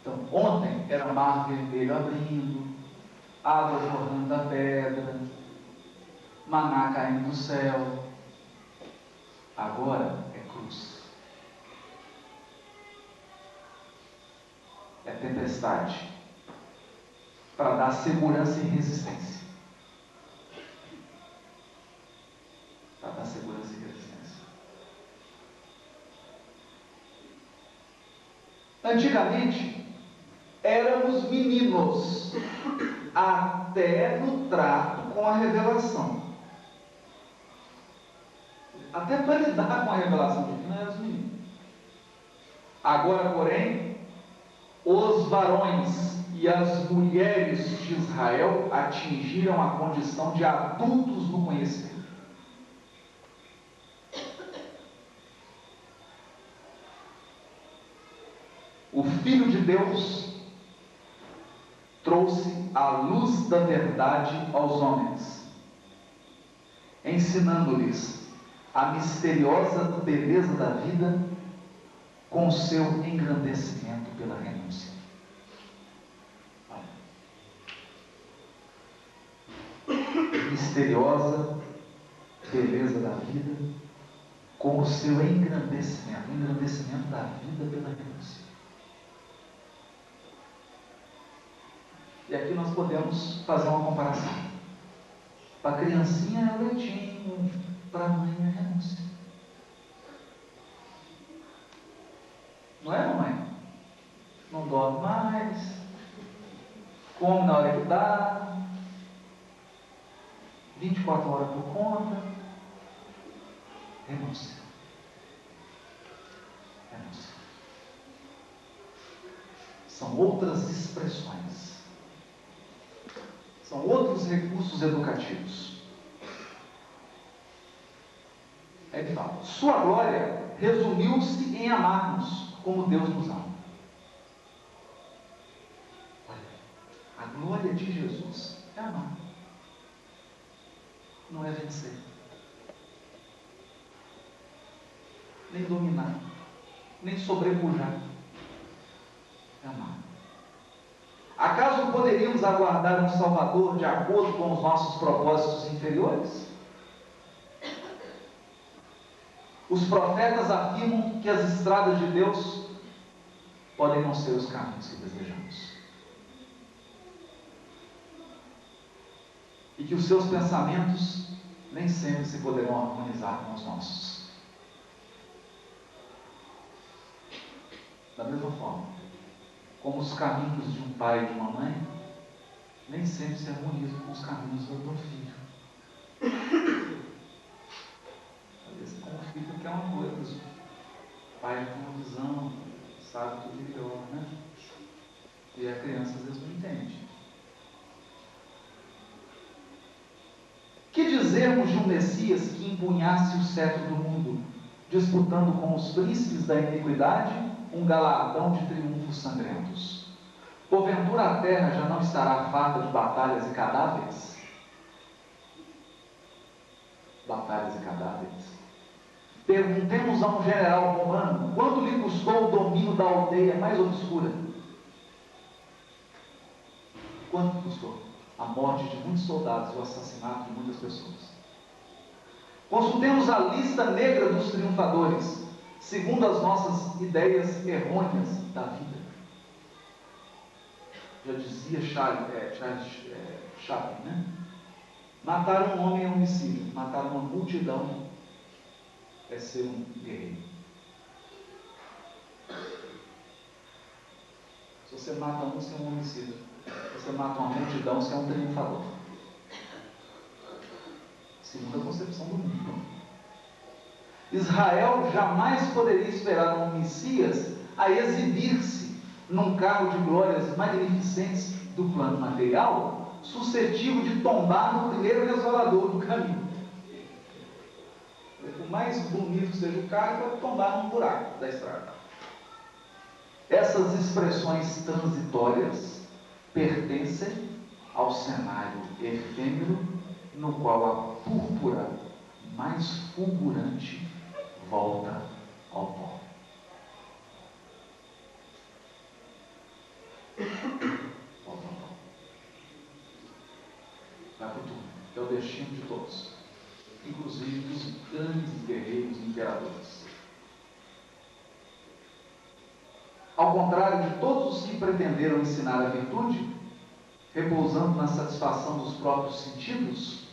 Então, ontem era mar vermelho abrindo, água jorrando da pedra, maná caindo do céu. Agora é cruz. É tempestade. para dar segurança e resistência. Para dar segurança e resistência. Antigamente, éramos meninos, até no trato com a revelação. Até para lidar com a revelação divina, éramos meninos. Agora, porém, os varões e as mulheres de Israel atingiram a condição de adultos no conhecimento. O Filho de Deus trouxe a luz da verdade aos homens, ensinando-lhes a misteriosa beleza da vida com o seu engrandecimento pela renúncia. Misteriosa beleza da vida com o seu engrandecimento, o engrandecimento da vida pela renúncia. E aqui nós podemos fazer uma comparação. Para a criancinha é o leitinho, para a mãe é a renúncia. Não é, mamãe? Não dorme mais, come na hora que dá, 24 horas por conta. Renúncia. Renúncia. São outras expressões. São outros recursos educativos. Aí ele fala: sua glória resumiu-se em amar-nos como Deus nos ama. Olha, a glória de Jesus é amar. Não é vencer, nem dominar, nem sobrepujar. É amar. Acaso poderíamos aguardar um Salvador de acordo com os nossos propósitos inferiores? Os profetas afirmam que as estradas de Deus podem não ser os caminhos que desejamos, e que os seus pensamentos nem sempre se poderão harmonizar com os nossos. Da mesma forma, como os caminhos de um pai e de uma mãe nem sempre se harmonizam com os caminhos do filho. Às vezes, como o filho quer uma coisa, o pai tem uma visão, sabe tudo melhor, né? E a criança às vezes não entende. Que dizermos de um Messias que empunhasse o cetro do mundo, disputando com os príncipes da iniquidade um galardão de triunfos sangrentos? Porventura a terra já não estará farta de batalhas e cadáveres? Batalhas e cadáveres. Perguntemos a um general romano quanto lhe custou o domínio da aldeia mais obscura. Quanto custou a morte de muitos soldados e o assassinato de muitas pessoas? Consultemos a lista negra dos triunfadores, segundo as nossas ideias errôneas da vida. Já dizia Charles Chaplin, né? Matar um homem é homicídio, matar uma multidão é ser um guerreiro. Se você mata um, você é um homicida. Se você mata uma multidão, você é um triunfador. Segundo a concepção do mundo. Israel jamais poderia esperar um Messias a exibir-se num carro de glórias magnificentes do plano material, suscetível de tombar no primeiro resvalador do caminho. Por mais bonito que seja o carro, vai tombar num buraco da estrada. Essas expressões transitórias pertencem ao cenário efêmero no qual a púrpura mais fulgurante volta ao pó. Volta ao pó. Vai para o túmulo. É o destino de todos, inclusive dos grandes guerreiros e imperadores. Ao contrário de todos os que pretenderam ensinar a virtude, repousando na satisfação dos próprios sentidos,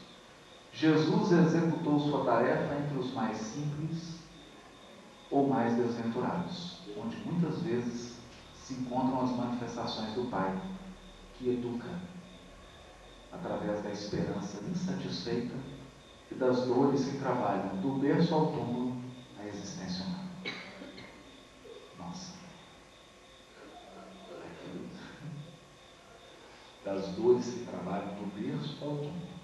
Jesus executou sua tarefa entre os mais simples ou mais desventurados, onde muitas vezes se encontram as manifestações do Pai, que educa através da esperança insatisfeita e das dores que trabalham do berço ao túmulo a existência humana. Nossa! Das dores que trabalham do berço ao túmulo.